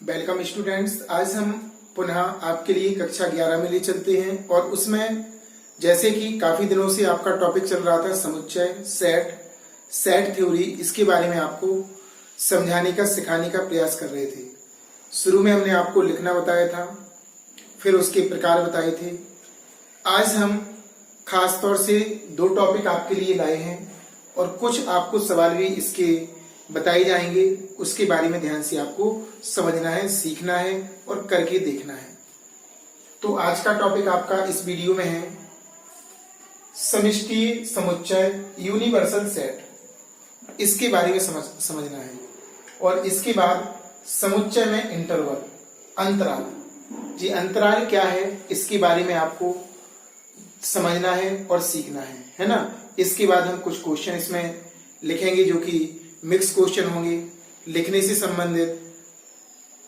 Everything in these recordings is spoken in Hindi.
Welcome students. आज हम पुनः आपके लिए कक्षा 11 में ले चलते हैं और उसमें जैसे कि काफी दिनों से आपका टॉपिक चल रहा था समुच्चय, सेट थ्योरी, इसके बारे में आपको समझाने का सिखाने का प्रयास कर रहे थे। शुरू में हमने आपको लिखना बताया था, फिर उसके प्रकार बताए थे। आज हम खास तौर से दो टॉपिक आपके लिए लाए हैं और कुछ आपको सवाल भी इसके बताए जाएंगे। उसके बारे में ध्यान से आपको समझना है, सीखना है और करके देखना है। तो आज का टॉपिक आपका इस वीडियो में है समष्टि समुच्चय, यूनिवर्सल सेट। इसके बारे में समझना है और इसके बाद समुच्चय में इंटरवल, अंतराल। जी, अंतराल क्या है इसके बारे में आपको समझना है और सीखना है ना। इसके बाद हम कुछ क्वेश्चन इसमें लिखेंगे जो कि मिक्स क्वेश्चन होंगे, लिखने से संबंधित,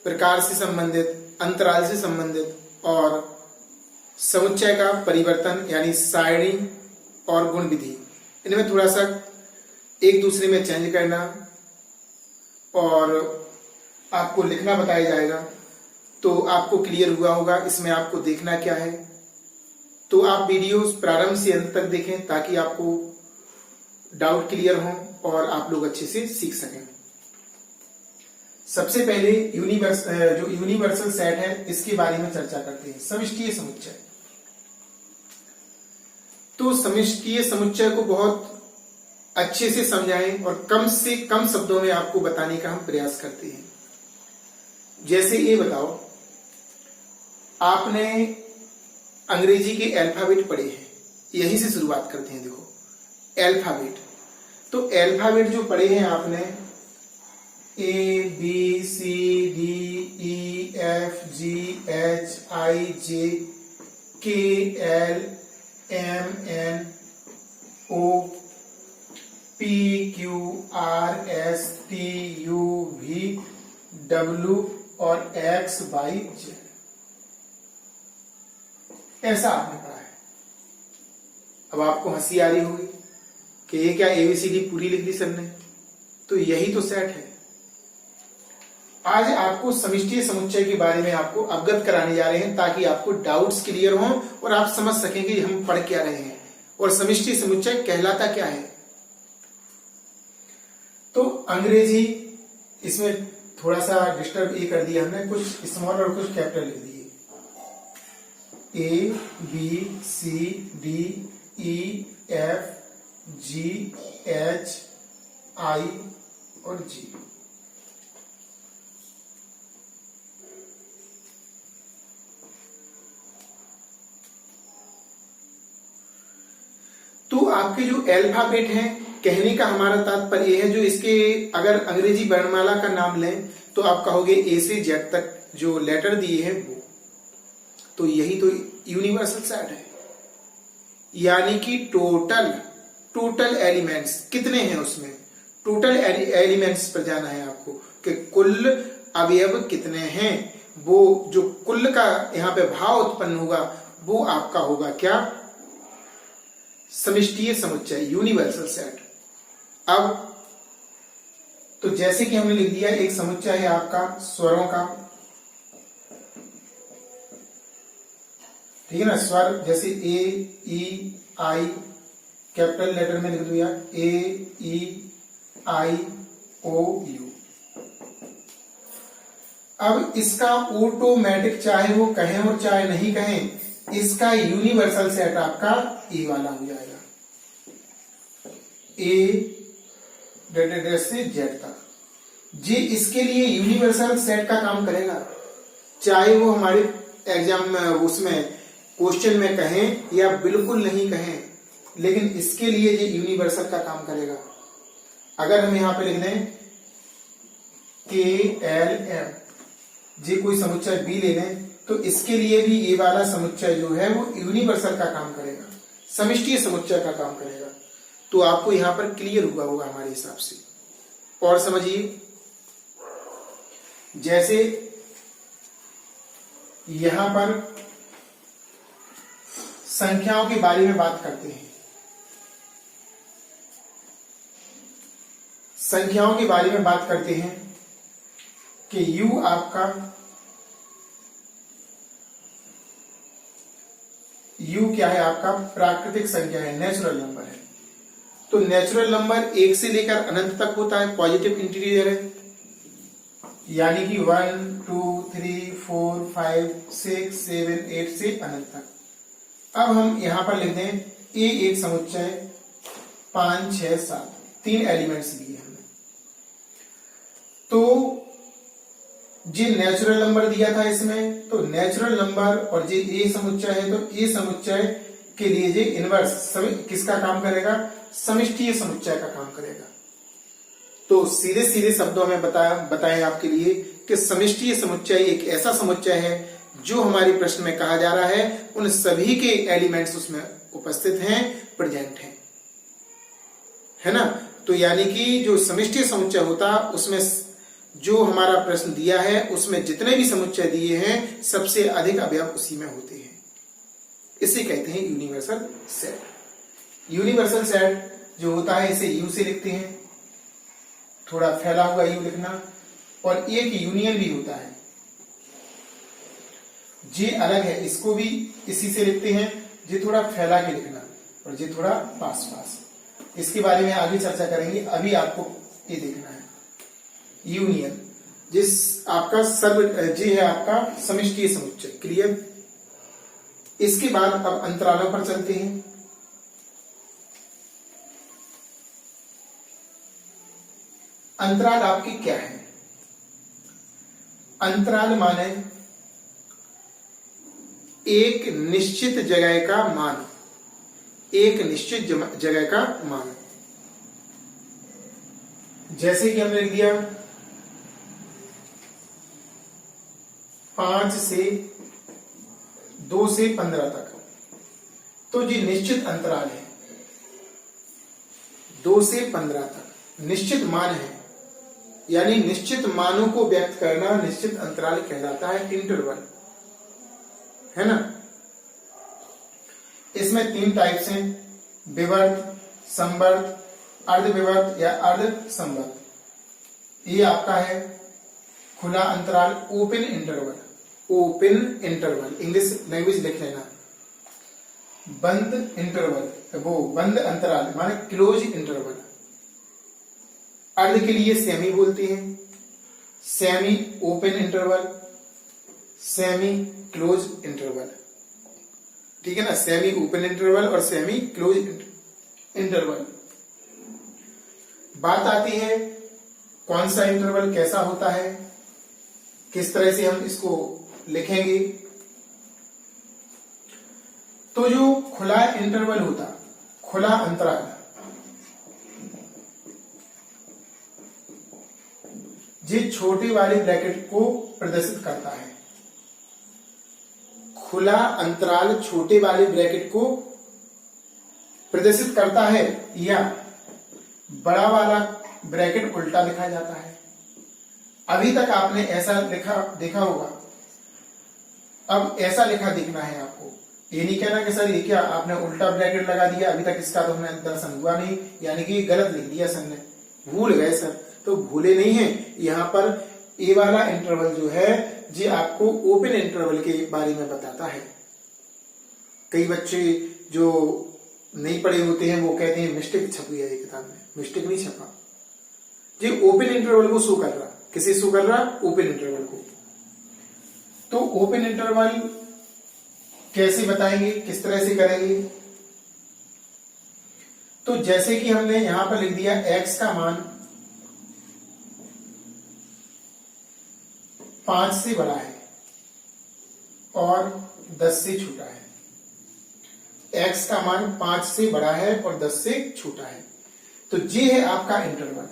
प्रकार से संबंधित, अंतराल से संबंधित और समुच्चय का परिवर्तन यानी सारणी और गुण विधि। इनमें थोड़ा सा एक दूसरे में चेंज करना और आपको लिखना बताया जाएगा। तो आपको क्लियर हुआ होगा इसमें आपको देखना क्या है। तो आप वीडियो प्रारंभ से अंत तक देखें ताकि आपको डाउट क्लियर हो और आप लोग अच्छे से सीख सकें। सबसे पहले जो यूनिवर्सल सेट है इसके बारे में चर्चा करते हैं। समष्टीय समुच्चय। तो समष्टीय समुच्चय को बहुत अच्छे से समझाएं और कम से कम शब्दों में आपको बताने का हम प्रयास करते हैं। जैसे ये बताओ, आपने अंग्रेजी के अल्फाबेट पढ़े हैं, यहीं से शुरुआत करते हैं। देखो अल्फाबेट, तो अल्फाबेट जो पढ़े हैं आपने A B C D E F G H I J K L M N O P Q R S T U V W और X Y Z, ऐसा आपने पढ़ा है। अब आपको हंसी आ रही होगी कि ये क्या ABCD पूरी लिख दी सर ने, तो यही तो सेट है। आज आपको समष्टीय समुच्चय के बारे में आपको अवगत कराने जा रहे हैं ताकि आपको डाउट्स क्लियर हों और आप समझ सकेंगे हम पढ़ क्या रहे हैं और समष्टीय समुच्चय कहलाता क्या है। तो अंग्रेजी इसमें थोड़ा सा डिस्टर्ब ये कर दिया हमने, कुछ स्मॉल और कुछ कैपिटल लिख दिए। A B C D E F G H I और G। तो आपके जो अल्फाबेट हैं, कहने का हमारा तात्पर्य है जो इसके अगर अंग्रेजी वर्णमाला का नाम लें तो आप कहोगे A से Z तक जो लेटर दिए हैं वो। तो यही तो यूनिवर्सल सेट है। यानी कि टोटल एलिमेंट्स कितने हैं उसमें, टोटल एलिमेंट्स पर जाना है आपको कि कुल अवयव कितने हैं। वो जो कुल का यहाँ पे भाव उत्पन्न होगा वो आपका होगा क्या, समष्टीय समुच्चय, यूनिवर्सल सेट। अब तो जैसे कि हमने लिख दिया, एक समुच्चय है आपका स्वरों का, ठीक है ना। स्वर जैसे A E I, capital letter में लिख दिया A E I O U। अब इसका ऑटोमेटिक, चाहे वो कहें और चाहे नहीं कहें, इसका यूनिवर्सल सेट आपका ए वाला हो जाएगा। A से Z तक जी इसके लिए यूनिवर्सल सेट का काम करेगा, चाहे वो हमारे एग्जाम में उसमें क्वेश्चन में कहें या बिल्कुल नहीं कहें, लेकिन इसके लिए ये यूनिवर्सल का काम करेगा। अगर हम यहां पे लिख दें KLM, जी कोई समुच्चय B ले लें तो इसके लिए भी ये वाला समुच्चय जो है वो यूनिवर्सल का काम करेगा, समष्टीय समुच्चय का काम करेगा। तो आपको यहां पर क्लियर हुआ होगा हमारे हिसाब से। और समझिए, जैसे यहां पर संख्याओं के बारे में बात करते हैं, संख्याओं के बारे में बात करते हैं कि u आपका u क्या है, आपका प्राकृतिक संख्या है, नेचुरल नंबर है। तो नेचुरल नंबर 1 से लेकर अनंत तक होता है, पॉजिटिव इंटीजर है, यानी कि 1 2 3 4 5 6 7 8 से अनंत तक। अब हम यहां पर लिख दें ए एक समुच्चय 5 6 7, 3 एलिमेंट्स दिए हमने। तो जी नेचुरल नंबर दिया था इसमें, तो नेचुरल नंबर और जी ए समुच्चय है, तो ए समुच्चय के लिए जी इनवर्स किसका काम करेगा, समिष्टीय समुच्चय का काम करेगा। तो सीधे सीधे शब्दों में बताएं आपके लिए कि समिष्टीय समुच्चय एक ऐसा समुच्चय है जो हमारे प्रश्न में कहा जा रहा है उन सभी के एलिमेंट्स उसमें उपस्थित हैं, प्रेजेंट हैं, है ना। तो यानी कि जो समिष्टीय समुच्चय होता उसमें जो हमारा प्रश्न दिया है उसमें जितने भी समुच्चय दिए हैं सबसे अधिक अवयव उसी में होते हैं, इसे कहते हैं यूनिवर्सल सेट। यूनिवर्सल सेट जो होता है इसे यू से लिखते हैं, थोड़ा फैला हुआ यू लिखना, और एक यूनियन भी होता है, जे अलग है, इसको भी इसी से लिखते हैं, जे थोड़ा फैला के लिखना और जे थोड़ा पास पास। इसके बारे में आगे चर्चा करेंगे, अभी आपको ये देखना है यूनियन, जिस आपका जे है आपका समिष्टीय समुच्चय। क्लियर। इसके बाद अब अंतरालों पर चलते हैं। अंतराल आपके क्या है? अंतराल माने एक निश्चित जगह का मान, एक निश्चित जगह का मान। जैसे कि हमने लिख दिया 5 से 2 से 15 तक, तो जी निश्चित अंतराल है, 2 से 15 तक निश्चित मान है, यानी निश्चित मानों को व्यक्त करना निश्चित अंतराल कहलाता है, इंटरवल, है ना। इसमें 3 टाइप्स हैं, विवर्त, संवर्त, अर्धविवर्त या अर्ध संवर्त। ये आपका है खुला अंतराल, open interval, open interval English language लिख लेना। बंद इंटरवल, वो बंद अंतराल माने क्लोज इंटरवल। अर्ध के लिए सेमी बोलते हैं, semi open interval, semi close interval, ठीक है ना। सेमी ओपन इंटरवल और सेमी क्लोज इंटरवल। बात आती है कौन सा इंटरवल कैसा होता है, किस तरह से हम इसको लिखेंगे। तो जो खुला इंटरवल होता, खुला अंतराल, ये छोटे वाले ब्रैकेट को प्रदर्शित करता है। खुला अंतराल छोटे वाले ब्रैकेट को प्रदर्शित करता है, या बड़ा वाला ब्रैकेट उल्टा लिखा जाता है। अभी तक आपने ऐसा लिखा देखा होगा, अब ऐसा लिखा देखना है आपको। ये नहीं कहना कि सर ये क्या आपने उल्टा ब्रैकेट लगा दिया, अभी तक इसका तो हमें दर्शन हुआ नहीं, यानी कि गलत लिख दिया सर ने, भूल गए सर। तो भूले नहीं है, यहाँ पर ए वाला इंटरवल जो है जी आपको ओपन इंटरवल के बारे में बताता है। कई बच्चे जो नहीं पढ़े होते हैं वो कहते हैं मिस्टेक छपी है किताब में, मिस्टेक नहीं छपा, जी ओपन इंटरवल को शो कर रहा। किसे शो कर रहा? ओपन इंटरवल को। तो ओपन इंटरवल कैसे बताएंगे, किस तरह से करेंगे? तो जैसे कि हमने यहां पर लिख दिया x का मान 5 से बड़ा है और 10 से छोटा है। x का मान 5 से बड़ा है और 10 से छोटा है, तो ये है आपका इंटरवल,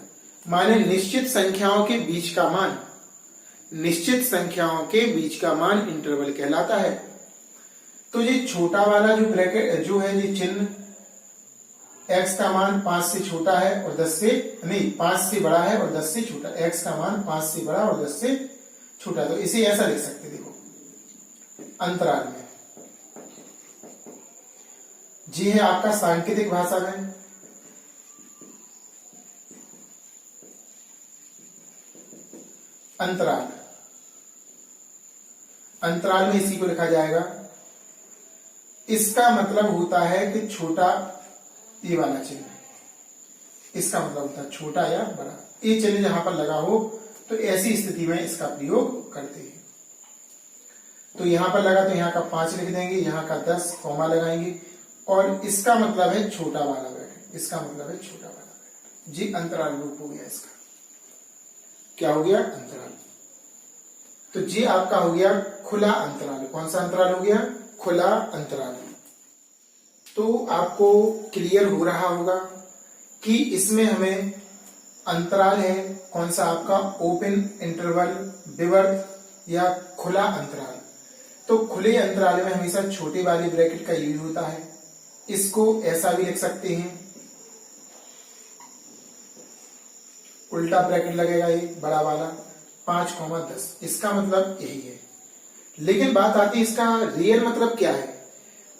माने निश्चित संख्याओं के बीच का मान, निश्चित संख्याओं के बीच का मान इंटरवल कहलाता है। तो ये छोटा वाला जो ब्रैकेट जो है ये चिन्ह, x का मान 5 से छोटा है और 10 से नहीं 5 से बड़ा है और 10 से छोटा, x का मान 5 से बड़ा और 10 से छोटा, तो इसे ऐसा लिख सकते, देखो अंतराल में। जी है आपका सांकेतिक भाषा में अंतराल, अंतराल में इसी को लिखा जाएगा। इसका मतलब होता है कि छोटा ये वाला चिन्ह, इसका मतलब होता है छोटा या बड़ा। ये चिन्ह जहां पर लगा हो तो ऐसी स्थिति में इसका प्रयोग करते हैं। तो यहां पर लगा तो यहां का 5 लिख देंगे, यहां का 10 कॉमा लगाएंगे और इसका मतलब है छोटा वाला ब्रैकेट, इसका मतलब है छोटा वाला ब्रैकेट। जी अंतराल रूप हो गया इसका। क्या हो गया? अंतराल। तो जी आपका हो गया खुला अंतराल। कौन सा अंतराल हो गया? खुला अंतराल। तो आपको क्लियर हो रहा होगा कि इसमें हमें अंतराल है कौन सा आपका? ओपन इंटरवल, विवर्त या खुला अंतराल। तो खुले अंतराल में हमेशा छोटे वाले ब्रैकेट का यूज होता है। इसको ऐसा भी लिख सकते हैं, उल्टा ब्रैकेट लगेगा ये बड़ा वाला 5,10, इसका मतलब यही है। लेकिन बात आती है इसका रियल मतलब क्या है।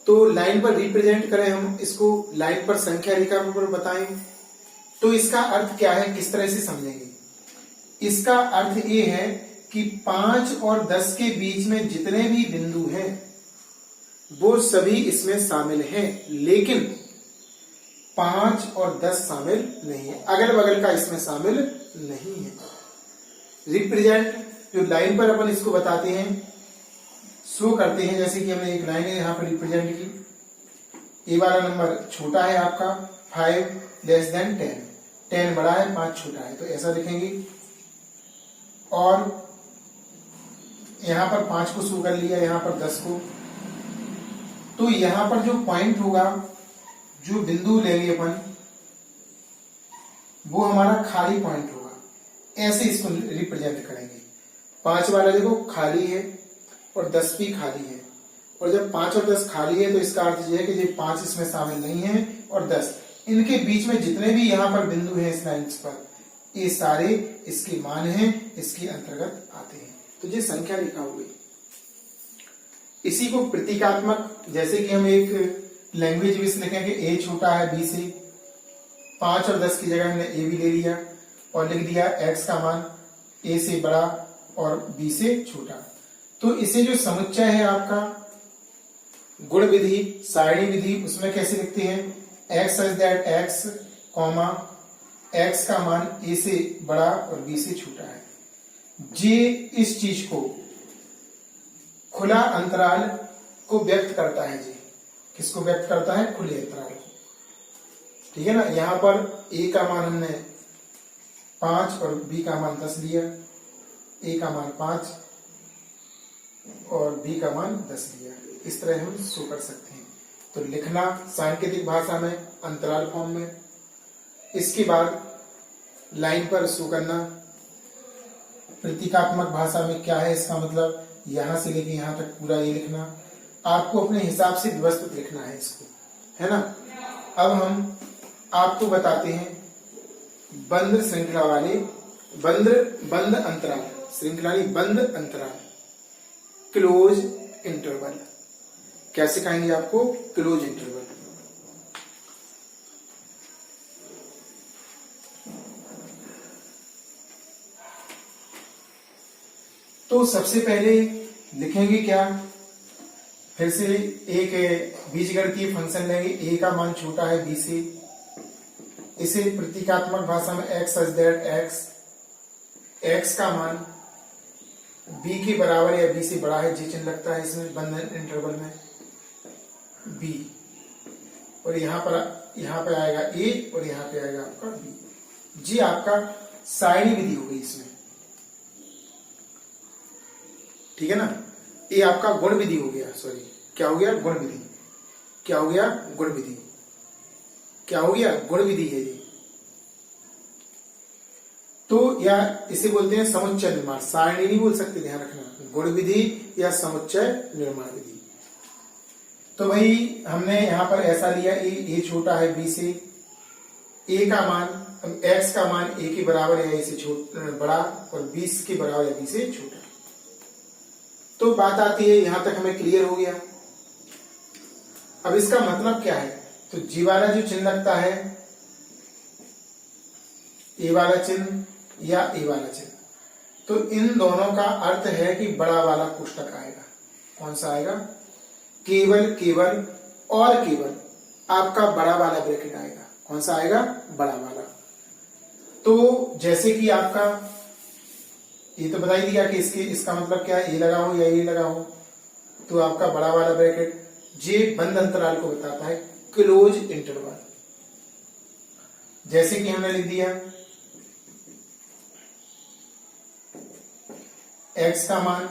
तो लाइन पर रिप्रेजेंट करें हम इसको, लाइन पर संख्या रेखा पर बताएं तो इसका अर्थ क्या है, किस तरह से समझेंगे? इसका अर्थ ये है कि 5 और 10 के बीच में जितने भी बिंदु हैं वो सभी इसमें शामिल हैं, लेकिन 5 और 10 शामिल नहीं है, अगल बगल का इसमें शामिल नहीं है। रिप्रेजेंट जो लाइन पर अपन इसको बताते हैं, शो करते हैं, जैसे कि हमने एक लाइन है यहां पर रिप्रेजेंट की। ए वाला नंबर छोटा है आपका 5 लेस देन 10, 10 बड़ा है 5 छोटा है, तो ऐसा लिखेंगे। और यहां पर 5 को शो कर लिया, यहां पर 10 को। तो यहां पर जो पॉइंट होगा, जो बिंदु लेंगे अपन, वो हमारा खाली पॉइंट होगा। ऐसे इसको रिप्रेजेंट करेंगे। 5 वाला देखो खाली है और 10 भी खाली है, और जब 5 और 10 खाली है तो इसका अर्थ यह है कि ये 5 इसमें शामिल नहीं है और 10, इनके बीच में जितने भी यहां पर बिंदु हैं इस लाइन पर, ये सारे इसके मान हैं, इसके अंतर्गत आते हैं। तो ये संख्या रेखा हो गई। इसी को प्रतीकात्मक, जैसे कि हम एक लैंग्वेज भी लिखेंगे, ए छोटा है बी से, 5 और 10 की जगह हमने ए भी ले लिया और लिख दिया एक्स का मान ए से बड़ा और बी से छोटा। तो इसे जो समुच्चय है आपका गुण विधि, सारणी विधि, उसमें कैसे लिखते हैं? X such that x comma x का मान ए से बड़ा और बी से छोटा है। जे इस चीज को, खुला अंतराल को व्यक्त करता है। जी किसको व्यक्त करता है? खुले अंतराल को। ठीक है ना। यहां पर ए का मान हमने 5 और बी का मान 10 लिया, ए का मान 5 और बी का मान 10 लिया। इस तरह हम शो कर सकते हैं। तो लिखना सांकेतिक भाषा में अंतराल फॉर्म में, इसके बाद लाइन पर शो करना प्रतीकात्मक भाषा में क्या है इसका मतलब, यहां से लेके यहां तक पूरा ये लिखना। आपको अपने हिसाब से व्यवस्थित लिखना है इसको, है ना। अब हम आपको बताते हैं बंद श्रृंखला वाले बंद अंतराल, श्रृंखला बंद अंतराल, क्लोज इंटरवल। कैसे कहेंगे आपको? Close interval. तो सबसे पहले लिखेंगे क्या, फिर से एक बीजगणितीय फंक्शन लेंगे, ए का मान छोटा है बी से, इसे प्रतीकात्मक भाषा में x such that x, x का मान बी के बराबर या बी से बड़ा है, जी चिन्ह लगता है इसमें बंद इंटरवल में बी, और यहां पर आएगा ए और यहां पे आएगा आपका बी। जी आपका सारणी विधि हो गई इसमें, ठीक है ना। ये आपका गुण विधि हो गया, सॉरी क्या हो गया? गुण विधि। क्या हो गया? गुण विधि। क्या हो गया? गुण विधि है ये। तो या इसे बोलते हैं समुच्चय निर्माण, सारणी नहीं बोल सकते, ध्यान रखना, गुण विधि या समुच्चय निर्माण विधि। तो भाई हमने यहां पर ऐसा लिया, ए छोटा है बी से, ए का मान एक्स का मान ए के बराबर या ए से बड़ा और 20 के बराबर या बी से छोटा। तो बात आती है, यहां तक हमें क्लियर हो गया। अब इसका मतलब क्या है? तो जी वाला जो चिन्ह लगता है, ए वाला चिन्ह या ए वाला चिन्ह, तो इन दोनों का अर्थ है कि बड़ा वाला कोष्टक आएगा। कौन सा आएगा? केवल केवल और केवल आपका बड़ा वाला ब्रैकेट आएगा। कौन सा आएगा? बड़ा वाला। तो जैसे कि आपका ये तो बता ही दिया कि इसका मतलब क्या है, ए लगा हो या ए लगा हो, तो आपका बड़ा वाला ब्रैकेट जे बंद अंतराल को बताता है, क्लोज इंटरवल। जैसे कि हमने लिख दिया x का मान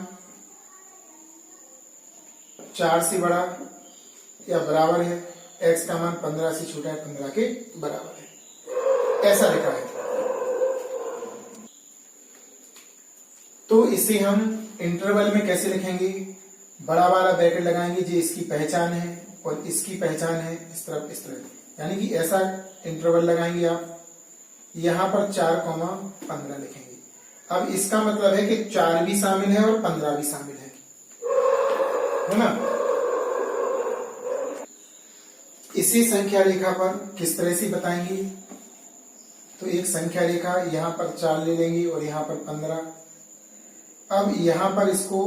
4 से बड़ा या बराबर है, x का मान 15 से छोटा है, 15 के बराबर है, ऐसा लिखा है। तो इसे हम इंटरवल में कैसे लिखेंगे? बड़ा वाला ब्रैकेट लगाएंगे, जो इसकी पहचान है और इसकी पहचान है, इस तरफ इस तरफ, यानी कि ऐसा इंटरवल लगाएंगे आप। यहां पर 4,15 लिखेंगे। अब इसका मतलब है कि 4 भी शामिल है और 15 भी शामिल है ना? इसी संख्या रेखा पर किस तरह से बताएंगे? तो एक संख्या रेखा यहां पर 4 ले लेंगे और यहां पर 15। अब यहां पर इसको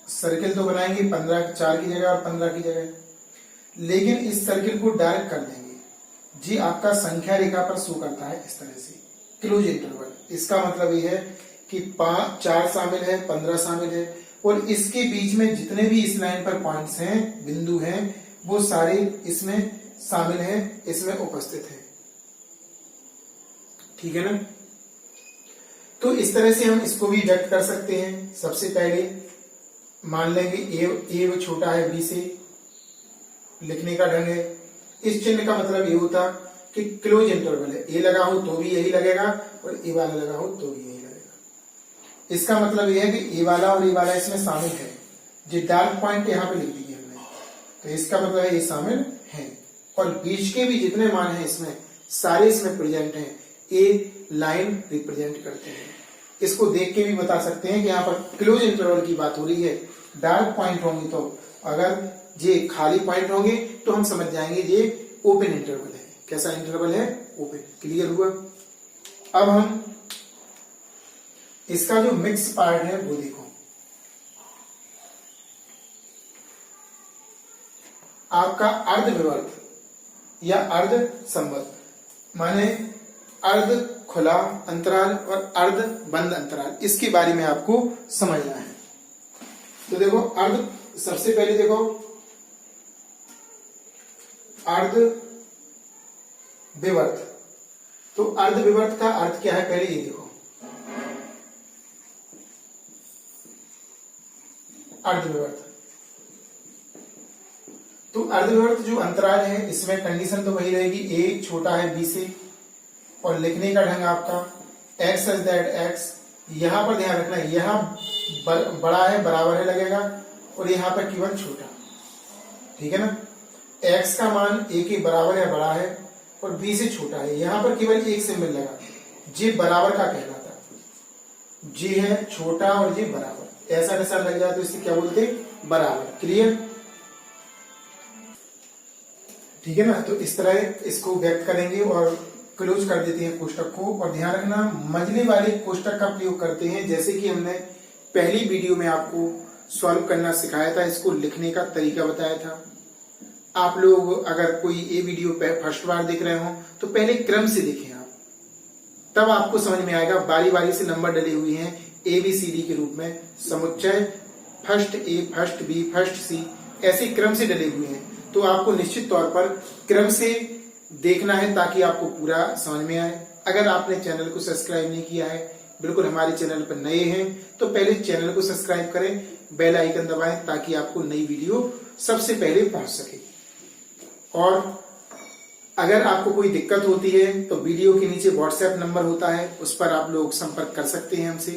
सर्किल तो बनाएंगे 15 4 की जगह और 15 की जगह, लेकिन इस सर्किल को डायरेक्ट कर देंगे जी आपका संख्या रेखा पर शो करता है इस तरह से, क्लोज इंटरवल। इसका मतलब ये है कि 4 शामिल है, 15 शामिल है, और इसके बीच में जितने भी इस लाइन पर पॉइंट्स हैं, बिंदु हैं, वो सारे इसमें शामिल हैं, इसमें उपस्थित हैं। ठीक है ना? तो इस तरह से हम इसको भी व्यक्त कर सकते हैं। सबसे पहले मान लेंगे ए छोटा है बी से, लिखने का ढंग है, इस चिन्ह का मतलब ये होता कि क्लोज इंटरवल है, ए लगा हो तो भी यही लगेगा और ए वाला लगा हो तो भी यही लगेगा। इसका मतलब ये है कि ए वाला और ए वाला इसमें शामिल है। जो डार्क पॉइंट यहाँ पे लिख दिए हमने, तो इसका मतलब है ये शामिल है, और बीच के भी जितने मान हैं इसमें सारे इसमें प्रेजेंट हैं, ए लाइन रिप्रेजेंट करते हैं। इसको देख के भी बता सकते हैं कि यहाँ पर क्लोज इंटरवल की बात हो रही है। डार्क पॉइंट होंगे तो, अगर ये खाली पॉइंट होंगे तो हम समझ जाएंगे ये ओपन इंटरवल है। कैसा इंटरवल है? ओपन। क्लियर हुआ? अब हम इसका जो मिक्स पार्ट है वो देखो। आपका अर्धविवर्त या अर्ध संबद्ध, माने अर्ध खुला अंतराल और अर्ध बंद अंतराल, इसके बारे में आपको समझना है। तो देखो अर्ध, सबसे पहले देखो अर्ध विवर्त। तो अर्ध विवर्त का अर्थ क्या है, पहले ये देखो। अर्धविवर्त, तो अर्धविवर्त जो अंतराल है इसमें कंडीशन तो वही रहेगी, ए छोटा है बी से, और लिखने का ढंग आपका x सच दैट x, यहां पर ध्यान रखना है, यहां बड़ा है बराबर है लगेगा, और यहां पर केवल छोटा। ठीक है ना? x का मान a के बराबर है, बड़ा है, और b से छोटा है, यहां पर केवल एक सिंबल लगा, जे बराबर का कहलाता, जे है छोटा और जे बराबर, ऐसा कैसा लग जाए तो इसे क्या बोलते हैं? बराबर। क्लियर? ठीक है ना? तो इस तरह इसको व्यक्त करेंगे और क्लोज कर देते हैं कोष्टक को। और ध्यान रखना, मजले वाले कोष्टक का प्रयोग करते हैं, जैसे कि हमने पहली वीडियो में आपको सॉल्व करना सिखाया था, इसको लिखने का तरीका बताया था। आप लोग अगर कोई ये वीडियो फर्स्ट बार देख रहे हो तो पहले क्रम से देखें आप, तब आपको समझ में आएगा। बारी बारी से नंबर डले हुए हैं ABCD के रूप में, समुच्चय first A, first B, first सी, ऐसे क्रम से डले हुए हैं। तो आपको निश्चित तौर पर क्रम से देखना है ताकि आपको पूरा समझ में आए। अगर आपने चैनल को सब्सक्राइब नहीं किया है, बिल्कुल हमारे चैनल पर नए हैं, तो पहले चैनल को सब्सक्राइब करें, बेल आइकन दबाएं ताकि आपको नई वीडियो सबसे पहले पहुंच सके। और अगर आपको कोई दिक्कत होती है तो वीडियो के नीचे व्हाट्सएप नंबर होता है, उस पर आप लोग संपर्क कर सकते हैं हमसे।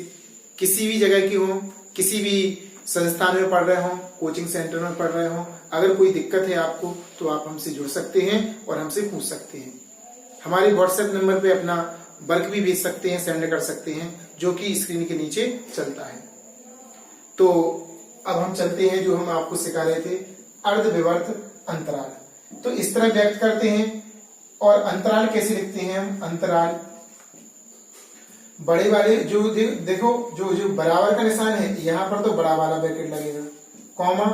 किसी भी जगह की हो, किसी भी संस्थान में पढ़ रहे हो, कोचिंग सेंटर में पढ़ रहे हो, अगर कोई दिक्कत है आपको तो आप हमसे जुड़ सकते हैं और हमसे पूछ सकते हैं। हमारे व्हाट्सएप नंबर पे अपना वर्क भी भेज सकते हैं, सेंड कर सकते हैं, जो कि स्क्रीन के नीचे चलता है। तो अब हम चलते हैं जो हम आपको सिखा रहे थे, अर्धविवर्त अंतराल। तो इस तरह व्यक्त करते हैं। और अंतराल कैसे लिखते हैं हम? अंतराल बड़े वाले जो देखो जो बराबर का निशान है यहाँ पर तो बड़ा वाला ब्रैकेट लगेगा, कॉमा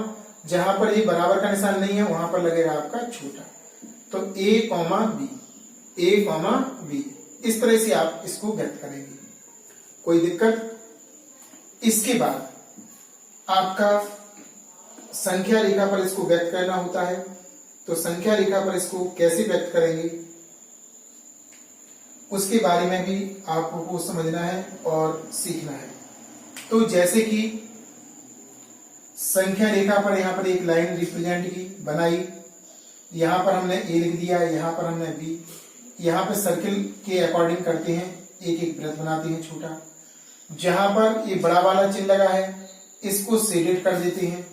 जहां पर ये बराबर का निशान नहीं है वहां पर लगेगा आपका छोटा। तो ए कॉमा बी, ए कॉमा बी, इस तरह से आप इसको व्यक्त करेंगे, कोई दिक्कत? इसके बाद आपका संख्या रेखा पर इसको व्यक्त करना होता है। तो संख्या रेखा पर इसको कैसे व्यक्त करेंगे उसके बारे में भी आपको समझना है और सीखना है। तो जैसे कि संख्या रेखा पर यहाँ पर एक लाइन रिप्रेजेंट की बनाई, यहाँ पर हमने ए लिख दिया, यहाँ पर हमने बी, यहाँ पर सर्किल के अकॉर्डिंग करते हैं, एक एक वृत्त बनाते हैं छोटा। जहां पर ये बड़ा वाला चिन्ह लगा है इसको शेडेड कर देते हैं,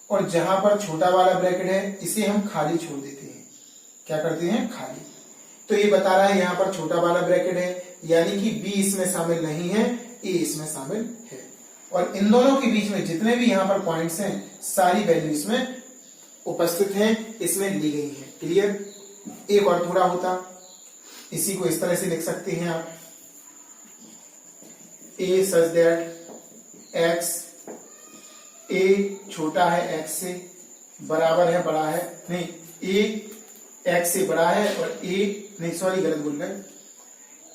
और जहां पर छोटा वाला ब्रैकेट है इसे हम खाली छोड़ देते हैं। क्या करते हैं? खाली। तो ये बता रहा है यहाँ पर छोटा वाला ब्रैकेट है, यानी कि बी इसमें शामिल नहीं है, ए इसमें शामिल है। और इन दोनों के बीच में जितने भी यहाँ पर पॉइंट्स हैं सारी वैल्यू इसमें उपस्थित हैं, इसमें ली गई है। क्लियर? एक और थोड़ा होता, इसी को इस तरह से लिख सकते हैं आप, ए सच दैट एक्स, ए छोटा है एक्स से, बराबर है बड़ा है, नहीं ए एक्स से बड़ा है और ए नहीं सॉरी गलत बोल गए,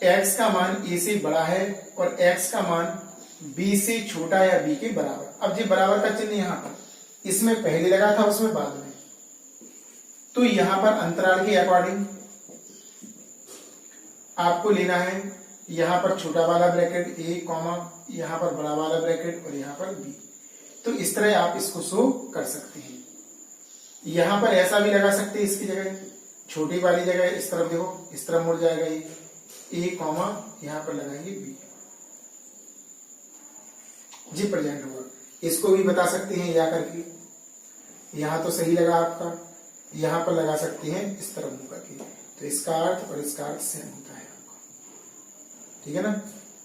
एक्स का मान ए से बड़ा है और एक्स का मान बी से छोटा या बी के बराबर। अब ये बराबर का चिन्ह यहाँ पर इसमें पहले लगा था उसमें बाद में, तो यहां पर अंतराल के अकॉर्डिंग आपको लेना है, यहां पर छोटा वाला ब्रैकेट ए कॉमा, यहां पर बड़ा वाला ब्रैकेट और यहां पर बी। तो इस तरह आप इसको शो कर सकते हैं। यहां पर ऐसा भी लगा सकते हैं, इसकी जगह छोटी वाली जगह इस तरफ देखो, इस तरफ मुड़ जाएगा ये ए कॉमा, यहां पर लगाएंगे बी, जी प्रेजेंट होगा। इसको भी बता सकते हैं या करके, यहां तो सही लगा आपका, यहां पर लगा सकते हैं इस तरफ मुड़ करके। तो इसका अर्थ और इसका अर्थ सेम होता है आपका, ठीक है ना?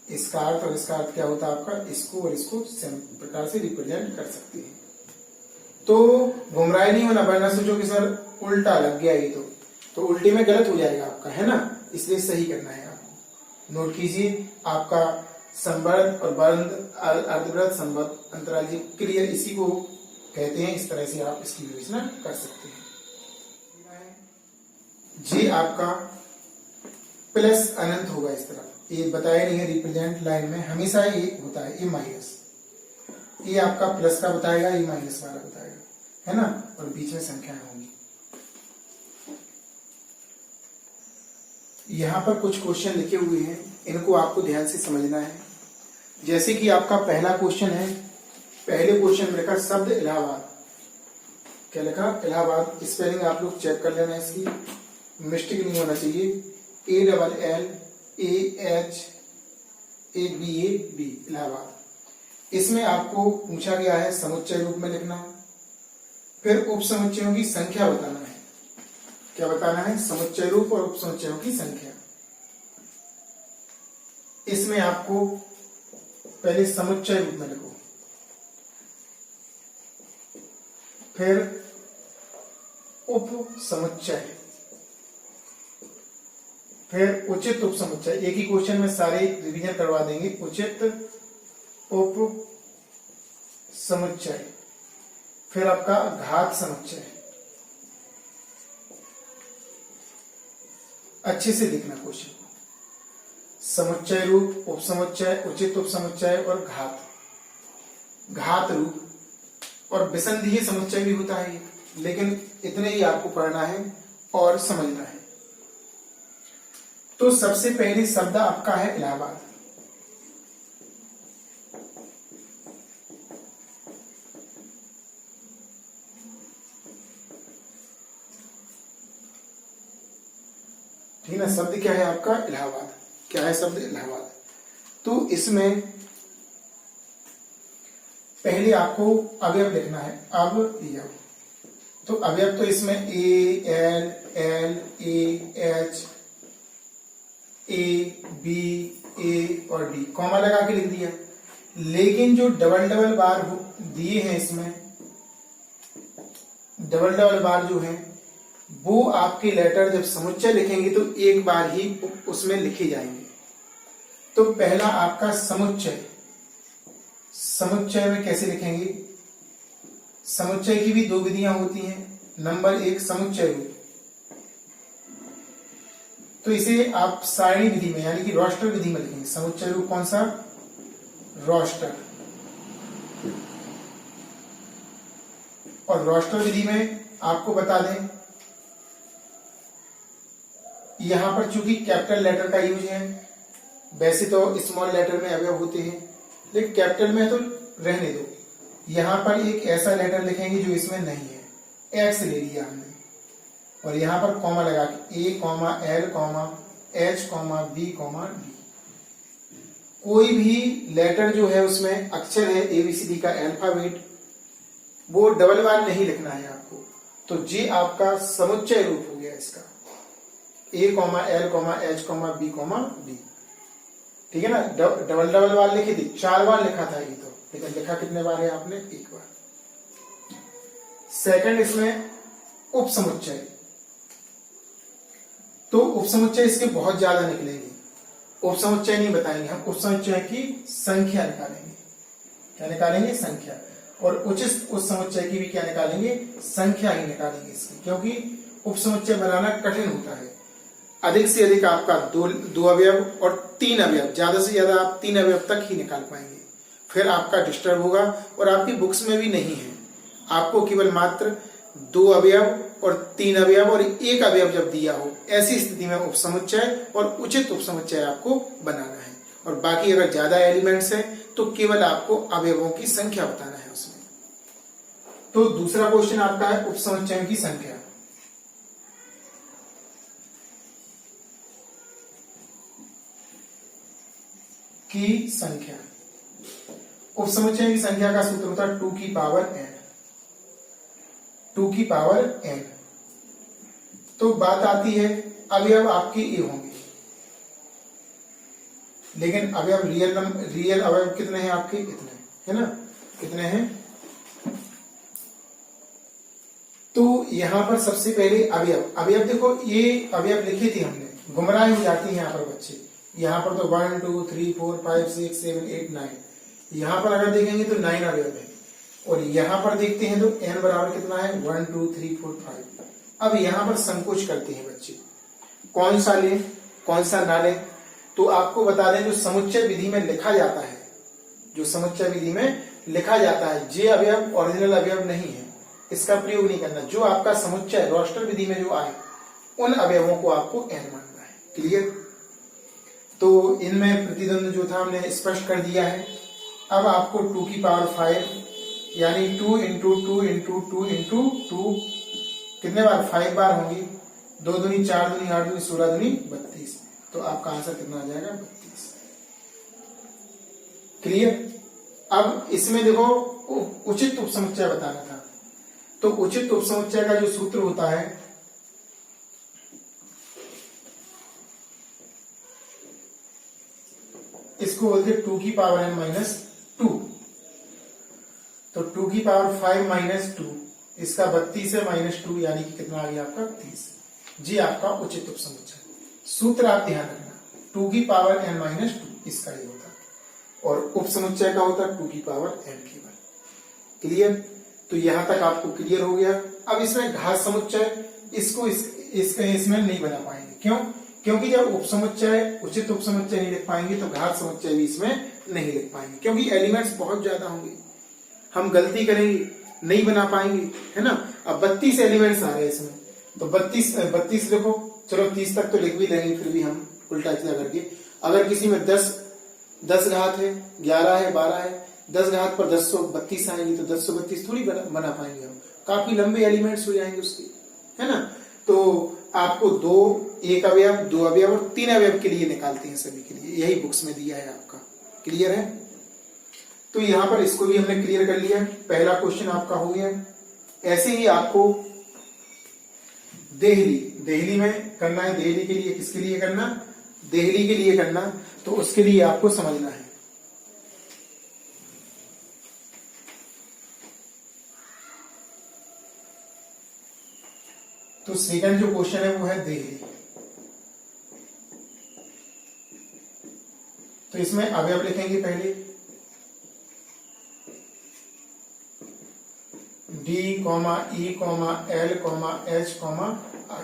इसका अर्थ और इसका अर्थ क्या होता है आपका, इसको और इसको सेम प्रकार से रिप्रेजेंट कर सकते हैं। तो गुमराह नहीं होना, वरना सोचो कि सर उल्टा लग गया ये तो उल्टे में गलत हो जाएगा आपका, है ना? इसलिए सही करना है आपको। नोट कीजिए, आपका संबद्ध और बंद अर्धवृत्त संबद्ध अंतराल जी क्लियर, इसी को कहते हैं। इस तरह से आप इसकी विवेचना कर सकते हैं। जी आपका प्लस अनंत होगा इस तरफ, ये बताया नहीं है रिप्रेजेंट लाइन में, हमेशा ये होता है, ये माइनस, ये आपका प्लस का बताएगा, ये माइनस वाला बताएगा, है ना? और बीच में संख्याएं होंगी। यहां पर कुछ क्वेश्चन लिखे हुए हैं, इनको आपको ध्यान से समझना है। जैसे कि आपका पहला क्वेश्चन है, पहले क्वेश्चन में लिखा शब्द इलाहाबाद, क्या लिखा? इलाहाबाद। स्पेलिंग आप लोग चेक कर लेना, इसकी मिस्टेक नहीं होना चाहिए। ALLAHABAB, इलाहाबाद। इसमें आपको पूछा गया है समुच्चय रूप में लिखना, फिर उप समुच्चयों की संख्या बताना है। क्या बताना है? समुच्चय रूप और उप समुच्चयों की संख्या। इसमें आपको पहले समुच्चय रूप में लिखो, फिर उप समुच्चय, फिर उचित उप समुच्चय। एक ही क्वेश्चन में सारे रिवीजन करवा देंगे। उचित उप समुच्चय, फिर आपका घात समुच्चय। अच्छे से देखना क्वेश्चन को, समुच्चय रूप, उप समुच्चय, उचित उप समुच्चय और घात रूप और विसंधीय समुच्चय भी होता है, लेकिन इतने ही आपको पढ़ना है और समझना है। तो सबसे पहले शब्द आपका है इलाहाबाद। ठीक है, शब्द क्या है आपका? इलाहाबाद। क्या है शब्द? इलाहाबाद। तो इसमें पहले आपको अवयव लिखना है। अब तो अवयव तो इसमें A L L A H A B A और डी कॉमा लगा के लिख दिया। लेकिन जो डबल डबल बार दिए हैं इसमें, डबल डबल बार जो है वो आपके लेटर जब समुच्चय लिखेंगे तो एक बार ही उसमें लिखे जाएंगे। तो पहला आपका समुच्चय, समुच्चय में कैसे लिखेंगे? समुच्चय की भी दो विधियां होती हैं। नंबर एक समुच्चय रूप, तो इसे आप सारणी विधि में यानी कि रोस्टर विधि में लिखेंगे। समुच्चय रूप कौन सा? रोस्टर। और रोस्टर विधि में आपको बता दें, यहां पर चूंकि कैपिटल लेटर का यूज है, वैसे तो स्मॉल लेटर में अवयव होते हैं लेकिन कैपिटल में तो रहने दो। यहां पर एक ऐसा लेटर लिखेंगे जो इसमें नहीं है, एक्स ले लिया हमने, और यहां पर कॉमा लगा के A comma L comma H comma B comma D. कोई भी लेटर जो है उसमें अक्षर है एबीसीडी का अल्फाबेट, वो डबल बार नहीं लिखना है आपको। तो जी आपका समुच्चय रूप हो गया इसका, A comma L comma H comma B comma D. ठीक है ना? डबल डबल बार लिखी थी, 4 बार लिखा था ये तो, लेकिन लिखा कितने बार है आपने? 1 बार। सेकंड इसमें उप समुच्चय, तो उप समुच्चय इसके बहुत ज्यादा निकलेंगे। उप समुच्चय नहीं बताएंगे हम, उप समुच्चय की संख्या निकालेंगे। क्या निकालेंगे? संख्या। और उचित उप समुच्चय की भी क्या निकालेंगे? संख्या ही निकालेंगे इसकी, क्योंकि उप समुच्चय बनाना कठिन होता है। अधिक से अधिक आपका दो अवयव और 3 अवयव, ज्यादा से ज्यादा आप 3 अवयव तक ही निकाल पाएंगे, फिर आपका डिस्टर्ब होगा। और आपकी बुक्स में भी नहीं है, आपको केवल मात्र 2 अवयव और 3 अवयव और 1 अवयव जब दिया हो, ऐसी स्थिति में उपसमुच्चय और उचित उपसमुच्चय आपको बनाना है। और बाकी अगर ज्यादा एलिमेंट्स है तो केवल आपको अवयवों की संख्या बताना है उसमें। तो दूसरा क्वेश्चन आपका है उपसमुच्चय की संख्या। की संख्या, उपसमुच्चय की संख्या का सूत्र होता है 2 की पावर n। 2 की पावर n। तो बात आती है अवयव आपके ए होंगे, लेकिन अवयव रियल अवयव कितने हैं आपके? इतने है ना? कितने हैं? तो यहां पर सबसे पहले अवयव देखो, ये अवयव लिखे थे हमने, गुमराह हो जाती है यहाँ पर बच्चे। यहां पर तो 1 2 3 4 5 6 7 8 9, यहां पर अगर देखेंगे तो 9 अवयव है। और यहां पर देखते हैं तो n बराबर कितना है? 1 2 3 4 5। अब यहां पर संकोच करते हैं बच्चे, कौन सा लें कौन सा ना लें। तो आपको बता दें, जो समुच्चय विधि में लिखा जाता है, जो समुच्चय विधि में लिखा जाता है, जे अवयव ओरिजिनल अवयव नहीं है, इसका प्रयोग नहीं करना। जो आपका समुच्चय रोस्टर विधि में जो आए, उन अवयवों को आपको n मानना है। क्लियर? तो इनमें प्रतिद्वंद जो था हमने स्पष्ट कर दिया है। अब आपको 2 की पावर 5 यानी 2 इंटू 2 इंटू 2 इंटू 2 कितने बार? 5 बार होंगी। 2 दूनी 4 दूनी 8 दूनी 16 दूनी 32। तो आपका आंसर कितना आ जाएगा? 32। क्लियर? अब इसमें देखो उचित उपसमुच्चय बताना था, तो उचित उपसमुच्चय का जो सूत्र होता है, इसको बोलते हैं 2 की पावर n माइनस 2। तो 2 की पावर 5 माइनस 2, इसका 32 है माइनस 2, यानी कि कितना आ गया आपका? 30। जी आपका उचित उपसमुच्चय। सूत्र आप ध्यान रखना, 2 की पावर n माइनस 2 इसका ये होता है, और उपसमुच्चय का होता है 2 की पावर n केवल। क्लियर? तो यहां तक आपको क्लियर हो गया। अब इसमें घात समुच्चय, इसको इसमें नहीं बना पाएंगे। क्यों? क्योंकि जब उपसमुच्चय उचित उपसमुच्चय नहीं लिख पाएंगे तो घात समुच्चय भी इसमें नहीं लिख पाएंगे, क्योंकि एलिमेंट्स बहुत ज्यादा होंगे, हम गलती करेंगे, नहीं बना पाएंगे, है ना? अब 32 एलिमेंट्स आ रहे हैं इसमें, तो 32 लिखो। चलो 30 तक तो लिख भी लेंगे, फिर भी हम उल्टा सीधा करके। अगर किसी में 10 घात है, 11 है, 12 है, 10 घात पर 1032 आएंगे, तो 1032 थोड़ी बना पाएंगे हम, काफी लंबे एलिमेंट्स हो जाएंगे उसके, है ना? तो आपको 1 अवयव, 2 अवयव और 3 अवयव के लिए निकालते हैं सभी के लिए, यही बुक्स में दिया है आपका। क्लियर है? तो यहां पर इसको भी हमने क्लियर कर लिया, पहला क्वेश्चन आपका हो गया। ऐसे ही आपको देहली में करना है। देहली के लिए किसके लिए करना? देहली के लिए करना, तो उसके लिए आपको समझना है। तो सेकंड जो क्वेश्चन है वो है देहली। तो इसमें अवयव लिखेंगे पहले D, E, L, H, I।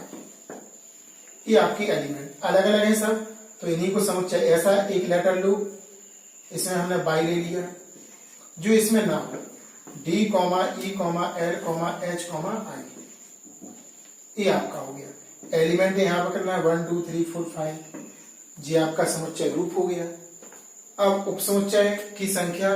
ये आपकी एलिमेंट अलग अलग है सब, तो इन्हीं को समुच्चय। ऐसा एक लेटर लो, इसमें हमने बाई ले लिया, जो इसमें ना हो D, E, L, H, I। ये आपका हो गया एलिमेंट। यहां पर करना है 1 2 3 4 5, जी आपका समुच्चय रूप हो गया। अब उपसमुच्चय की संख्या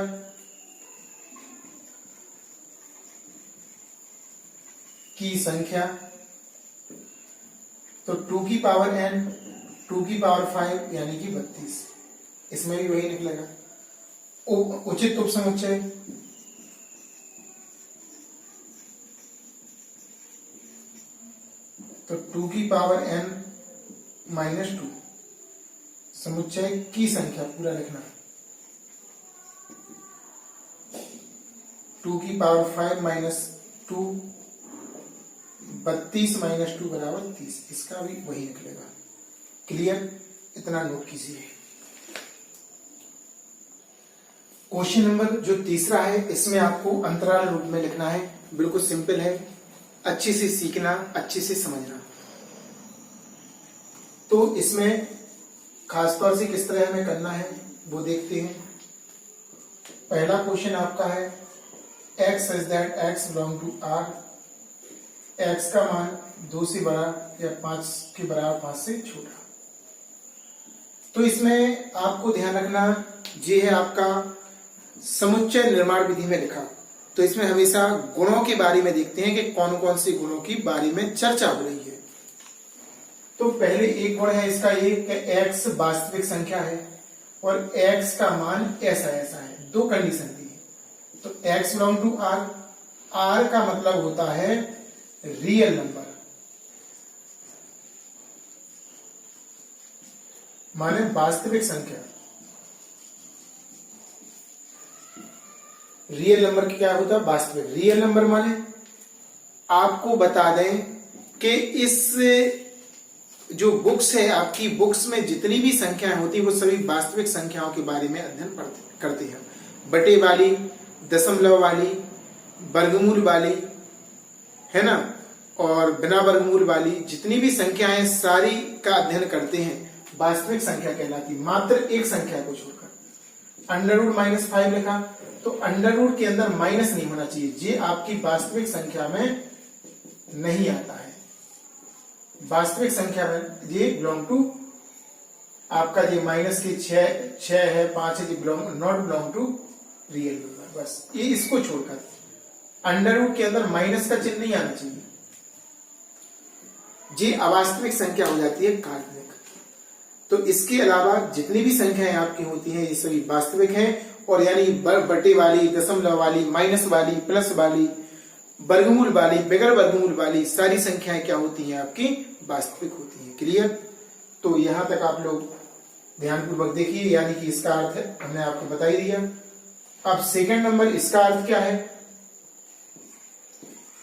तो 2 की पावर n, 2 की पावर 5 यानी कि 32, इसमें भी वही निकलेगा। उचित उपसमुच्चय तो 2 की पावर n -2, समुच्चय की संख्या पूरा लिखना, 2 की पावर 5 -2, 32 - 2 बराबर 30, इसका भी वही निकलेगा। क्लियर? इतना नोट कीजिए। क्वेश्चन नंबर जो तीसरा है, इसमें आपको अंतराल रूप में लिखना है। बिल्कुल सिंपल है, अच्छे से सीखना, अच्छे से समझना। तो इसमें खासतौर से किस तरह हमें करना है वो देखते हैं। पहला क्वेश्चन आपका है x such that x belong to R, x का मान 2 से बड़ा या 5 के बराबर 5 से छोटा। तो इसमें आपको ध्यान रखना, ये है आपका समुच्चय निर्माण विधि में लिखा। तो इसमें हमेशा गुणों के बारे में देखते हैं कि कौन कौन से गुणों की बारे में चर्चा हो रही है। तो पहले एक गुण है इसका ये कि x वास्तविक संख्या है और x का मान ऐसा ऐसा है। दो कंडीशन दी है। तो x belong to R, R का मतलब होता है रियल नंबर, माने वास्तविक संख्या। रियल नंबर की क्या होता है? वास्तविक। रियल नंबर माने आपको बता दें कि इस जो बुक्स है, आपकी बुक्स में जितनी भी संख्याएं होती है वो सभी वास्तविक संख्याओं के बारे में अध्ययन करती है। बटे वाली, दशमलव वाली, वर्गमूल वाली, है ना, और बिना वर्गमूल वाली जितनी भी संख्याएं सारी का अध्ययन करते हैं, वास्तविक संख्या कहलाती। मात्र एक संख्या को छोड़कर। अंडर रूट -5 लिखा, तो अंडर रूट के अंदर माइनस नहीं होना चाहिए, ये आपकी वास्तविक संख्या में नहीं आता है। वास्तविक संख्या में ये बिलोंग टू आपका, ये माइनस की 6 है, 5 है, not belong to real number. बस ये इसको छोड़कर अंडर रूट के अंदर माइनस का चिन्ह नहीं आना चाहिए, ये अवास्तविक संख्या हो जाती है, काल्पनिक। तो इसके अलावा जितनी भी संख्याएं आपकी होती हैं ये सभी वास्तविक हैं, और यानी बटे वाली, दशमलव वाली, माइनस वाली, प्लस वाली, वर्गमूल वाली, बगैर वर्गमूल वाली सारी संख्याएं क्या होती हैं? आपकी वास्तविक होती हैं। क्लियर? तो यहां तक आप लोग ध्यानपूर्वक देखिए, यानी कि इसका अर्थ हमने आपको बता ही दिया। अब सेकंड नंबर, इसका अर्थ क्या है?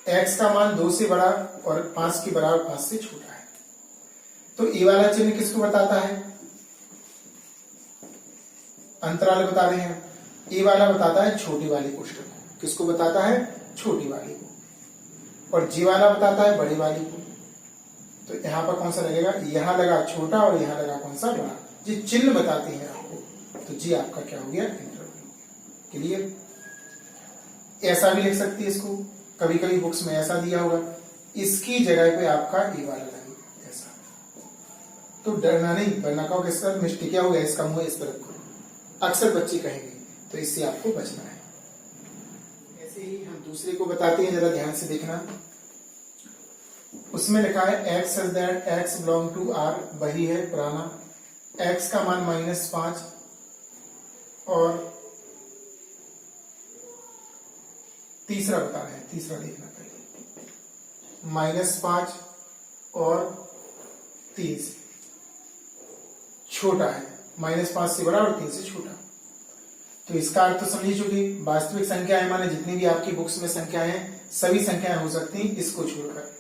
x का मान 2 से बड़ा और 5 के बराबर 5 से छोटा है। तो ये वाला चिन्ह किसको बताता है? अंतराल बता रहे हैं। ये वाला बताता है छोटी वाली कोष्ठक को। किसको बताता है? छोटी वाली को। और जी वाला बताता है बड़ी वाली को। तो यहां पर कौन सा लगेगा? यहां लगा छोटा और यहां लगा कौन सा? बड़ा। जी चिन्ह बताते हैं आपको। तो जी आपका क्या हो गया? इंटरवल। क्लियर? ऐसा भी लिख सकती है इसको, कभी कभी बुक्स में ऐसा दिया होगा, इसकी जगह पे आपका ये वाला लगेगा ऐसा। तो डरना नहीं, वरना कहो कि सर मिस्टेक क्या हो गया, इसका मुंह इस पर रखो, अक्सर बच्चे कहेंगे, तो इससे आपको बचना है। ऐसे ही हम दूसरे को बताते हैं, जरा ध्यान से देखना। उसमें लिखा है x such that x belong to R, वही है पुराना। x का मान -5 और तीसरा बता रहे हैं, तीसरा देखना पहले। -5 और 3 से छोटा है, -5 से बड़ा और 3 से छोटा। तो इसका अर्थ तो समझ चुकी, वास्तविक संख्या है माने जितनी भी आपकी बुक्स में संख्या है सभी संख्याएं हो सकती हैं इसको छोड़कर।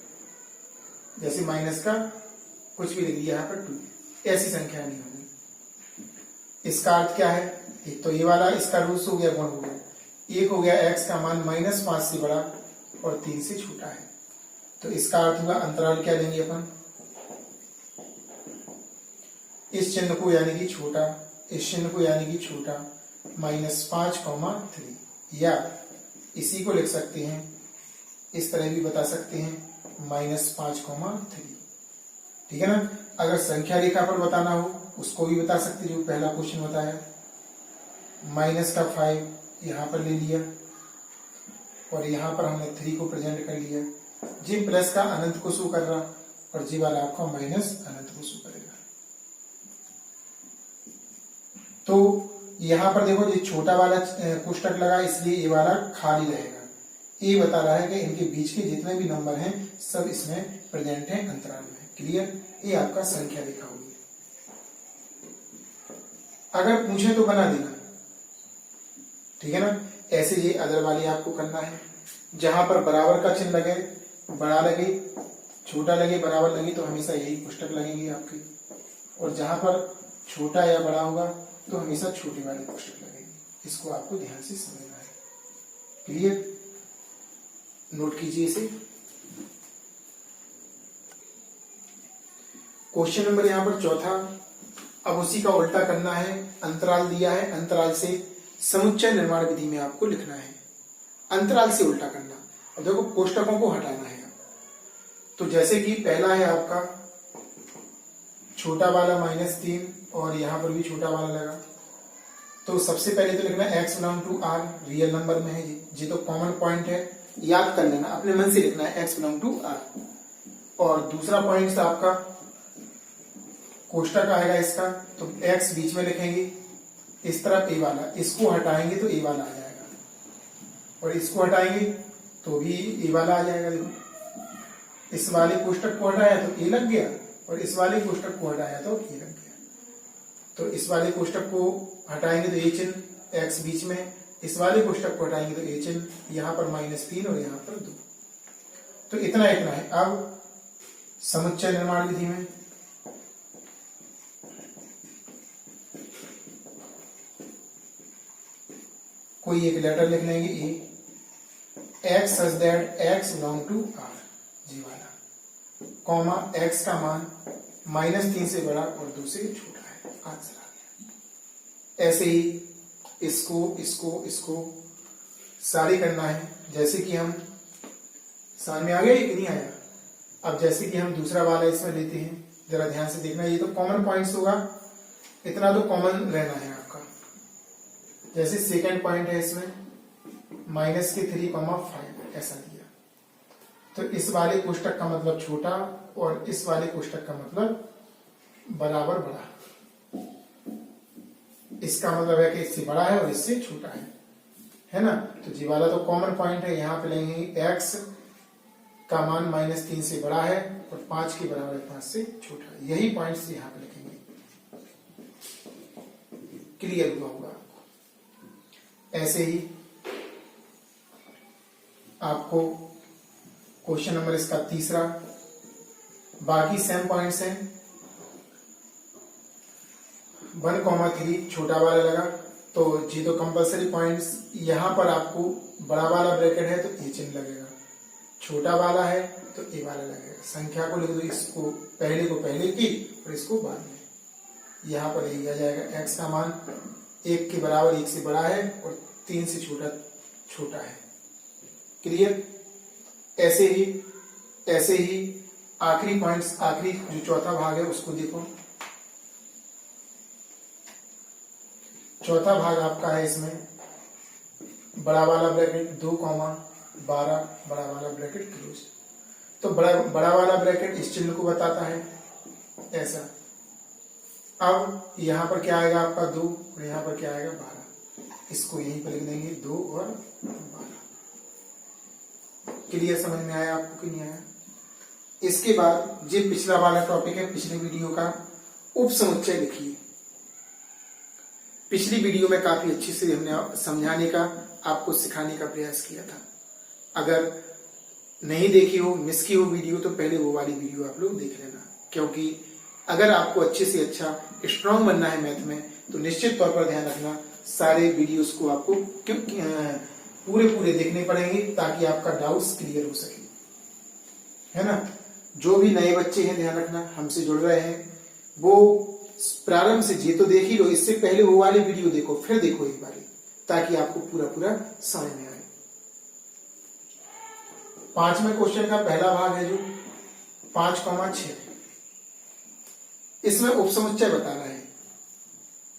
जैसे माइनस का कुछ भी लिख दिया यहाँ पर 2, ऐसी संख्या नहीं होगी। इसका अर्थ क्या है, एक तो ये वाला इसका रूट्स हो गया, गुण हो गया, एक हो गया x का मान -5 से बड़ा और 3 से छोटा है। तो इसका अर्थ हुआ अंतराल क्या लेंगे अपन, इस चिन्ह को यानी कि छोटा, इस चिन्ह को यानी कि छोटा, -5,3, या इसी को लिख सकते हैं, इस तरह भी बता सकते हैं, -5,3। ठीक है ना। अगर संख्या रेखा पर बताना हो उसको भी बता सकते, जो पहला क्वेश्चन बताया, -5 यहां पर ले लिया और यहां पर हमने 3 को प्रेजेंट कर लिया। जी प्लस का अनंत को शो कर रहा और जी वाला आपका माइनस अनंत को शो करेगा। तो यहां पर देखो, ये छोटा वाला कोष्टक लगा इसलिए ये वाला खाली रहेगा। ये बता रहा है कि इनके बीच के जितने भी नंबर हैं सब इसमें प्रेजेंट हैं अंतराल में। क्लियर, ये आपका संख्या रेखा होगी। अगर पूछे तो बना देना, ठीक है ना। ऐसे ये अदर वाली आपको करना है, जहां पर बराबर का चिन्ह लगे, बड़ा लगे, छोटा लगे, बराबर लगे, तो हमेशा यही कोष्टक लगेंगे आपके, और जहां पर छोटा या बड़ा होगा तो हमेशा छोटे वाले कोष्टक लगेंगे। इसको आपको ध्यान से समझना है। क्लियर, नोट कीजिए इसे। क्वेश्चन नंबर यहां पर चौथा, अब उसी का उल्टा करना है। अंतराल दिया है, अंतराल से समुच्चय निर्माण विधि में आपको लिखना है, अंतराल से उल्टा करना। अब देखो कोष्टकों को हटाना है। तो जैसे कि पहला है आपका छोटा वाला -3 और यहां पर भी छोटा वाला लगा, तो सबसे पहले तो लिखना x belong to r, real number में है जी तो कॉमन पॉइंट है, याद कर लेना, अपने मन से लिखना है x बिलोंग टू r। और दूसरा पॉइंट आपका कोष्टक आएगा इसका, तो x बीच में लिखेंगे, इस तरफ a वाला, इसको हटाएंगे तो a वाला आ जाएगा, और इसको हटाएंगे तो भी a वाला आ जाएगा। देखो इस वाले कोष्टक को हटाया तो a लग गया, और इस वाले कोष्टक को हटाया तो a लग गया। तो इस वाले कोष्टक को हटाएंगे तो a चिन्ह x बीच में, इस वाले कोष्टक को हटाएंगे तो a चिन्ह, यहाँ पर -3 और यहाँ पर 2। तो इतना है। अब समुच्चय निर्माण विधि में कोई एक लेटर लिख लेंगे A, x such that x belong to r, जी वाला, कॉमा x का मान -3 से बड़ा और 2 से छोटा है, आंसर आ गया। ऐसे ही इसको सारे करना है। जैसे कि हम समझ में आ गया कि नहीं आया। अब जैसे कि हम दूसरा वाला इसमें लेते हैं, जरा ध्यान से देखना, ये तो कॉमन पॉइंट्स होगा, इतना तो कॉमन रहना है आपका। जैसे सेकंड पॉइंट है इसमें -3,5 ऐसा दिया, तो इस वाले कोष्टक का मतलब छोटा और इस वाले कोष्टक का मतलब बराबर बड़ा। इसका मतलब है कि इससे बड़ा है और इससे छोटा है ना। तो जी वाला तो कॉमन पॉइंट है, यहाँ पे लेंगे x का मान -3 से बड़ा है और 5 के बराबर 5 से छोटा है। यही पॉइंट्स यहाँ पे लिखेंगे। क्लियर हुआ होगा। ऐसे ही आपको क्वेश्चन नंबर इसका तीसरा, बाकी सेम पॉइंट्स हैं। 1,3 छोटा वाला लगा, तो जी तो कंपलसरी पॉइंट्स, यहां पर आपको बड़ा वाला ब्रैकेट है तो ए चिन्ह लगेगा, छोटा वाला है तो ए वाला लगेगा। संख्या को लिख दो, इसको पहले की और इसको बाद में। यहां पर यही आ जाएगा, x का मान 1 के बराबर 1 से बड़ा है और 3 से छोटा है। क्लियर। ऐसे ही आखिरी पॉइंट्स, आखिरी जो चौथा भाग है उसको देखो। चौथा भाग आपका है इसमें बड़ा वाला ब्रैकेट 2,12 बड़ा वाला ब्रैकेट क्लोज। तो बड़ा वाला ब्रैकेट इस चिन्ह को बताता है ऐसा। अब यहां पर क्या आएगा आपका 2 और यहां पर क्या आएगा 12, इसको यहीं पर लिख देंगे 2 और 12। क्लियर, समझ में आया आपको कि नहीं आया। इसके बाद जो पिछला वाला टॉपिक है, पिछले वीडियो का उप समुच्चय लिखिए। पिछली वीडियो में काफी अच्छी से हमने समझाने का, आपको सिखाने का प्रयास किया था। अगर नहीं देखी हो, मिस की हो वीडियो, तो पहले वो वाली वीडियो आप लोग देख लेना, क्योंकि अगर आपको अच्छे से अच्छा स्ट्रांग बनना है मैथ में तो निश्चित तौर पर ध्यान रखना सारे वीडियोस को आपको पूरे देखने पड़ेंगे ताकि आपका डाउट्स क्लियर हो सके, है ना। जो भी नए बच्चे हैं ध्यान रखना हमसे जुड़ रहे हैं वो प्रारंभ से जी तो देख ही लो, इससे पहले वो वाले वीडियो देखो, फिर देखो एक बार ताकि आपको पूरा समझ में आए। 5वें क्वेश्चन का पहला भाग है जो 5,6, इसमें उपसमुच्चय बताना है।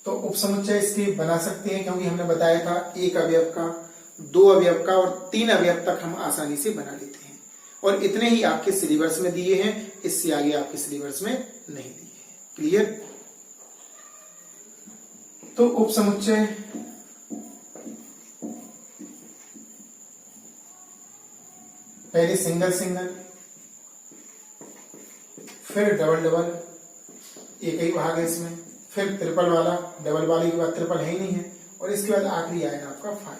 तो उपसमुच्चय इसके बना सकते हैं क्योंकि हमने बताया था एक अवयव का, 2 अवयव का और 3 अवयव तक हम आसानी से बना लेते हैं और इतने ही आपके सिलेबस में दिए हैं, इससे आगे आपके सिलेबस में नहीं दिए हैं। क्लियर। तो उपसमुच्चय पहले सिंगल सिंगल, फिर डबल डबल, एक ही भाग है इसमें, फिर ट्रिपल वाला, डबल वाले के बाद ट्रिपल है ही नहीं है, और इसके बाद आखिरी आएगा आपका 5।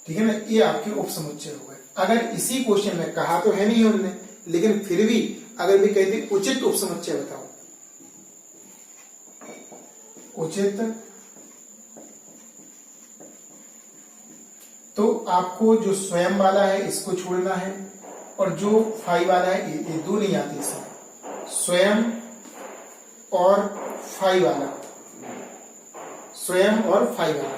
ठीक है ना, ये आपके उपसमुच्चय हो गए। अगर इसी क्वेश्चन में कहा तो है नहीं उन्होंने, लेकिन फिर भी अगर भी कहते उचित उपसमुच्चय बताओ, उचित, तो आपको जो स्वयं वाला है इसको छोड़ना है और जो फाई वाला है ये दो नहीं आती इसमें, स्वयं और फाई वाला, स्वयं और फाई वाला।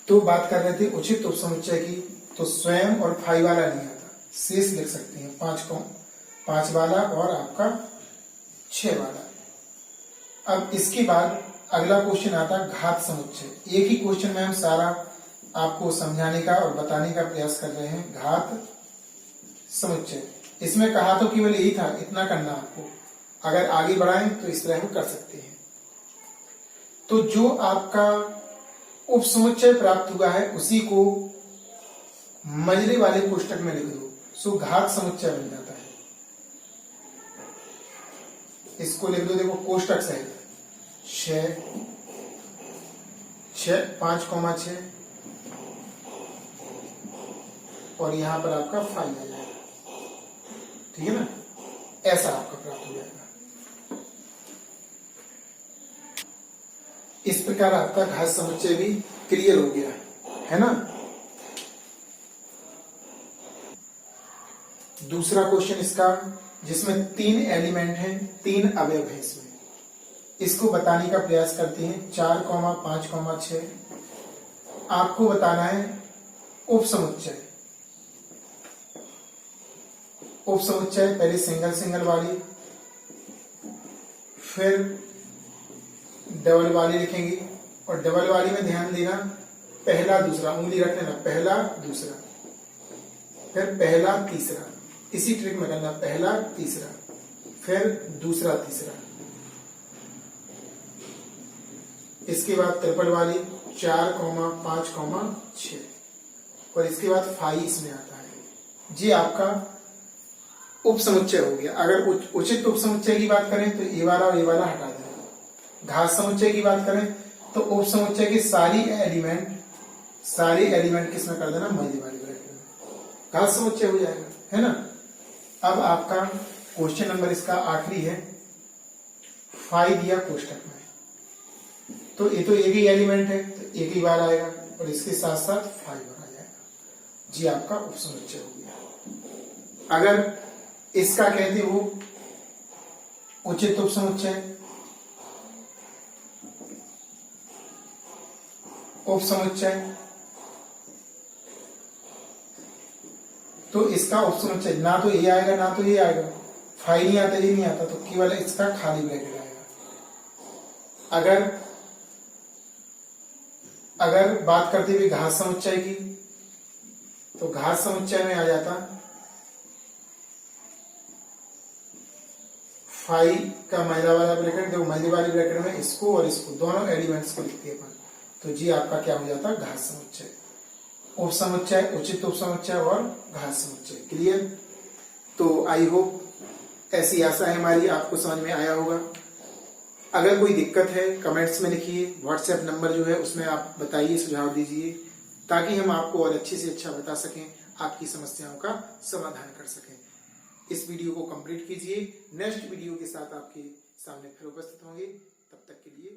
तो बात कर रहे थे उचित उपसमुच्चय की, तो स्वयं और फाई वाला नहीं आता, शेष लिख सकते हैं 5 वाला और आपका 6 वाला। अब इसके बाद अगला क्वेश्चन आता है घात समुच्चय। एक ही क्वेश्चन में हम सारा आपको समझाने का और बताने का प्रयास कर रहे हैं। घात समुच्चय, इसमें कहा तो केवल यही था, इतना करना आपको, अगर आगे बढ़ाएं तो इस तरह हम कर सकते हैं। तो जो आपका उपसमुच्चय प्राप्त हुआ है उसी को मजरे वाले कोष्टक में लिख दो, सो घात समुच्चय बन जाता है। इसको लिख दो, देखो कोष्टक सहित 5,6 और यहां पर आपका 5 आ जाएगा। ठीक है ना, ऐसा आपका प्राप्त हो जाएगा। इस प्रकार आपका घात समुच्चय भी क्लियर हो गया है ना। दूसरा क्वेश्चन इसका, जिसमें 3 एलिमेंट हैं, 3 अवयव हैं इसमें, इसको बताने का प्रयास करते हैं। 4,5,6 आपको बताना है उपसमुच्चय। उपसमुच्चय पहले सिंगल सिंगल वाली, फिर डबल वाली लिखेंगे, और डबल वाली में ध्यान देना पहला दूसरा, उंगली रख लेना, पहला दूसरा, फिर पहला तीसरा, इसी ट्रिक में करना, पहला तीसरा, फिर दूसरा तीसरा। इसके बाद ट्रिपल वाली 4,5,6 और इसके बाद 5 इसमें आता है। जी आपका उपसमुच्चय हो गया। अगर उचित उपसमुच्चय की बात करें तो ये वाला और ये वाला हटा देना। घात समुच्चय की बात करें तो उपसमुच्चय के सारे एलिमेंट किसमें कर देना, मध्य वाली ब्रैकेट में, घात समुच्चय हो जाएगा, है ना। अब आपका क्वेश्चन नंबर इसका आखिरी है, 5 दिया कोष्टक में, तो ये तो एक ही एलिमेंट है तो एक ही बार आएगा और इसके साथ साथ 5 बार आ जाएगा। जी आपका उपसमुच्चय हो गया। अगर इसका कहते हो उचित उपसमुच्चय, तो इसका उपसमुच्चय ना तो ये आएगा ना तो ये आएगा, 5 नहीं आता, ये नहीं आता, तो केवल इसका खाली ब्रैकेट आएगा। अगर बात करते हुए घात समुच्चय की, तो घात समुच्चय में आ जाता 5 का महिला वाला ब्रैकेट, देखो महिला वाली ब्रैकेट में इसको और इसको दोनों एलिमेंट्स को लिखते हैं अपन, तो जी आपका क्या हो जाता, घात समुच्चय। उपसमुच्चय, उचित उपसमुच्चय और घात समुच्चय। क्लियर। तो आई होप, ऐसी आशा है हमारी, आपको समझ में आया होगा। अगर कोई दिक्कत है कमेंट्स में लिखिए, व्हाट्सएप नंबर जो है उसमें आप बताइए, सुझाव दीजिए, ताकि हम आपको और अच्छे से अच्छा बता सकें, आपकी समस्याओं का समाधान कर सकें। इस वीडियो को कंप्लीट कीजिए। नेक्स्ट वीडियो के साथ आपके सामने फिर उपस्थित होंगे। तब तक के लिए